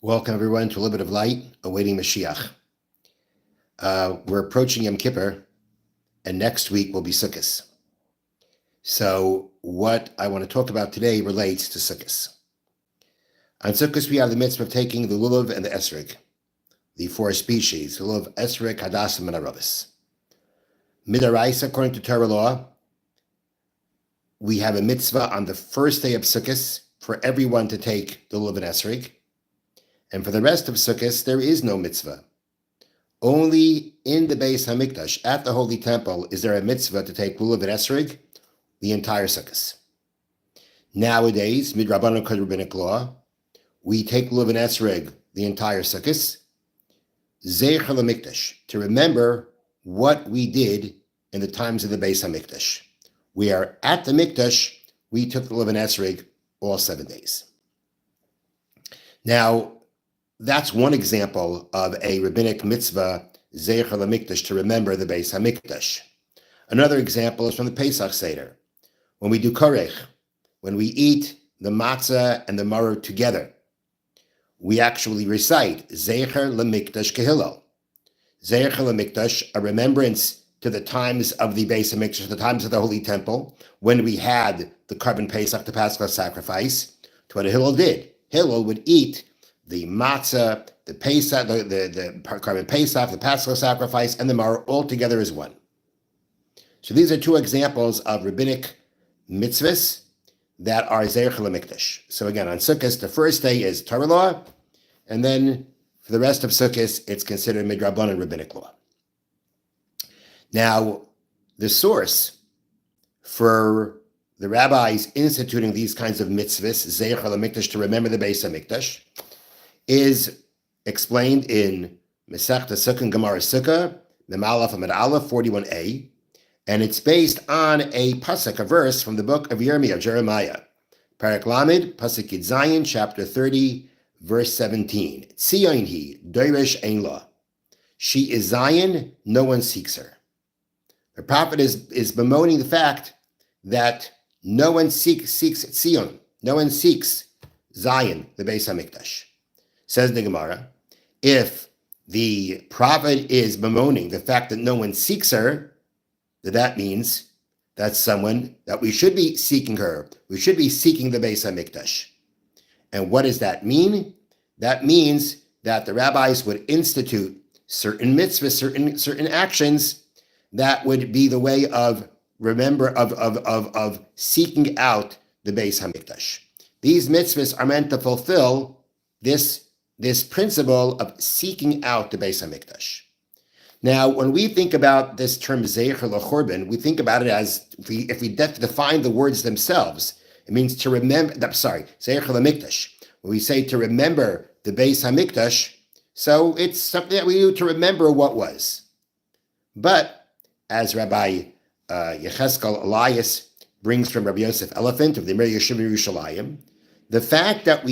Welcome everyone to a little bit of light, awaiting Moshiach. We're approaching Yom Kippur, and next week will be Sukkot. So what I want to talk about today relates to Sukkot. On Sukkot, we have the mitzvah of taking the lulav and the esrog, the four species, lulav, esrog, hadassim, and arabis. Midaraisa, according to Torah law, we have a mitzvah on the first day of Sukkot for everyone to take the lulav and esrog. And for the rest of Sukkot, there is no mitzvah. Only in the Beis HaMikdash, at the Holy Temple, is there a mitzvah to take lulav and esrog the entire Sukkot. Nowadays, midrabanan kod rabbinic law, we take lulav and esrog the entire Sukkot, Zeicher l'Mikdash, to remember what we did in the times of the Beis HaMikdash. We are at the Mikdash, we took the lulav and esrog all 7 days. Now, that's one example of a rabbinic mitzvah, Zeicher l'Mikdash, to remember the Beis HaMikdash. Another example is from the Pesach Seder. When we do korech, when we eat the matzah and the maror together, we actually recite Zeicher l'Mikdash kehillel. Zeicher l'Mikdash, a remembrance to the times of the Beis HaMikdash, the times of the Holy Temple, when we had the carbon Pesach, the Paschal sacrifice, to what a Hillel did. Hillel would eat the matzah, the Pesach, the carbon Pesach, the Paschal sacrifice, and the maror all together as one. So these are two examples of rabbinic mitzvahs that are Zeicher l'Mikdash. So again, on Sukkot, the first day is Torah law, and then for the rest of Sukkot, it's considered midrabanan rabbinic law. Now, the source for the rabbis instituting these kinds of mitzvahs, Zeicher l'Mikdash, to remember the Beis HaMikdash, is explained in Masechta Sukkah, Gemara Sukkah, the Malaf Amud Aleph 41a, and it's based on a pasuk, a verse from the book of Jeremiah, Parak Lamed, pasuk Yud Zayin, chapter 30, verse 17. Tzion hi, doiresh ein la. She is Zion, no one seeks her. The prophet is bemoaning the fact that no one seeks Tzion, no one seeks Zion, the Beis HaMikdash. Says the Gemara, if the prophet is bemoaning the fact that no one seeks her, that means that's someone that we should be seeking her. We should be seeking the Beis HaMikdash. And what does that mean? That means that the rabbis would institute certain mitzvahs, certain actions that would be the way of seeking out the Beis HaMikdash. These mitzvahs are meant to fulfill this principle of seeking out the Beis HaMikdash. Now, when we think about this term Zeicher l'Chorban, we think about it as, if we define the words themselves, it means to remember, Zeicher l'Mikdash. When we say to remember the Beis HaMikdash, so it's something that we do to remember what was. But, as Rabbi Yecheskel Elias brings from Rabbi Yosef Elephant of the Mir Yeshiva Yerushalayim, the fact that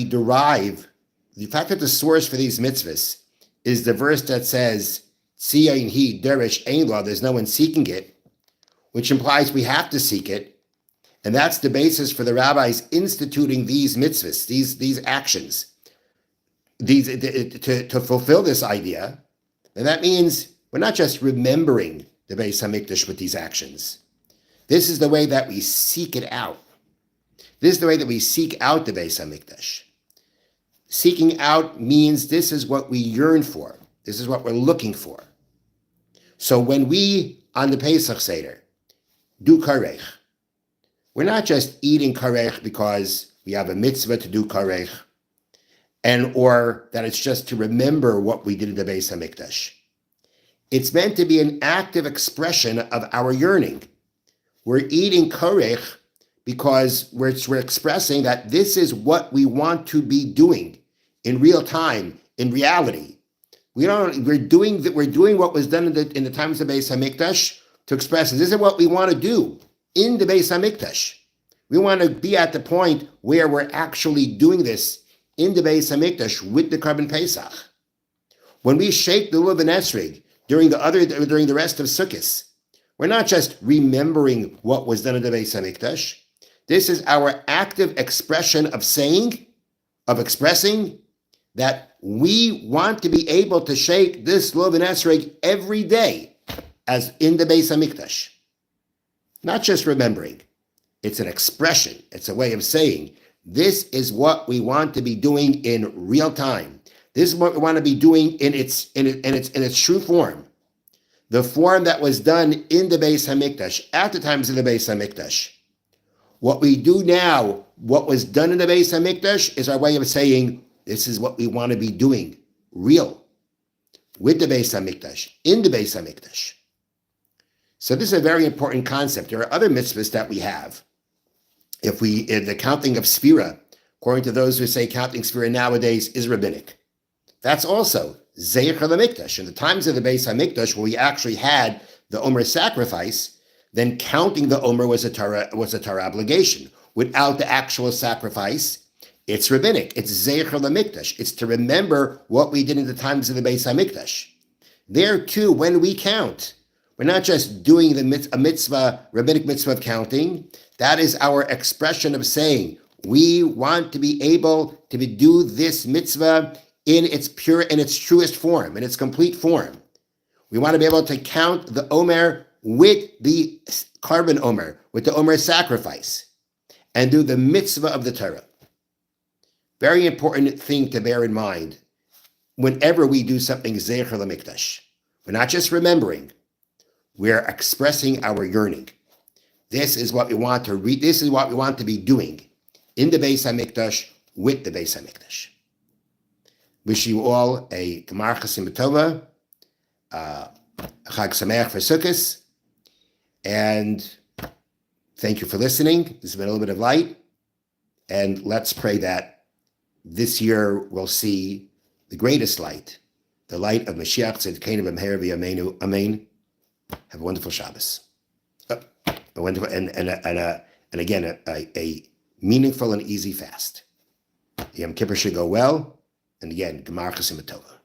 the source for these mitzvahs is the verse that says, Tzion hi deresh ein la, there's no one seeking it, which implies we have to seek it. And that's the basis for the rabbis instituting these mitzvahs, these actions, to fulfill this idea. And that means we're not just remembering the Beis HaMikdash with these actions. This is the way that we seek it out. This is the way that we seek out the Beis HaMikdash. Seeking out means this is what we yearn for. This is what we're looking for. So when we, on the Pesach Seder, do karech, we're not just eating karech because we have a mitzvah to do karech, or that it's just to remember what we did in the Beis HaMikdash. It's meant to be an active expression of our yearning. We're eating karech because we're expressing that this is what we want to be doing in real time, in reality. We're doing what was done in the times of Beis HaMikdash to express this is what we want to do in the Beis HaMikdash. We want to be at the point where we're actually doing this in the Beis HaMikdash with the carbon Pesach. When we shake the lulav and esrog during the rest of Sukkot, we're not just remembering what was done in the Beis HaMikdash. This is our active expression of expressing that we want to be able to shake this lulav and esrog every day as in the Beis HaMikdash. Not just remembering. It's an expression. It's a way of saying, this is what we want to be doing in real time. This is what we want to be doing in its true form. The form that was done in the Beis HaMikdash, at the times of the Beis HaMikdash. What we do now, what was done in the Beis HaMikdash, is our way of saying, this is what we want to be doing, real, with the Beis HaMikdash, in the Beis HaMikdash. So this is a very important concept. There are other mitzvahs that we have. If we, in the counting of Sphira, according to those who say counting Sphira nowadays is rabbinic, that's also Zeicher l'Mikdash. In the times of the Beis HaMikdash, where we actually had the Omer sacrifice, then counting the Omer was a Torah obligation. Without the actual sacrifice, it's rabbinic. It's Zeicher l'Mikdash. It's to remember what we did in the times of the Beis HaMikdash. There too, when we count, we're not just doing a mitzvah, rabbinic mitzvah of counting. That is our expression of saying, we want to be able to do this mitzvah in its pure, in its truest form, in its complete form. We want to be able to count the Omer with the carbon Omer, with the Omer sacrifice, and do the mitzvah of the Torah. Very important thing to bear in mind whenever we do something Zeicher l'Mikdash. We're not just remembering, we're expressing our yearning. This is what we want to read. This is what we want to be doing in the Beis HaMikdash, with the Beis HaMikdash. Wish you all a Gemar Chasim B'Tova, Chag Sameach for Sukkos, and thank you for listening. This has been a little bit of light, and let's pray that this year we'll see the greatest light, the light of Moshiach Tzidkeinu B'Meher V'Yameinu. Amen. Have a wonderful Shabbos. A wonderful and again a meaningful and easy fast. Yom Kippur should go well. And again, Gemar Chasim B'Tova.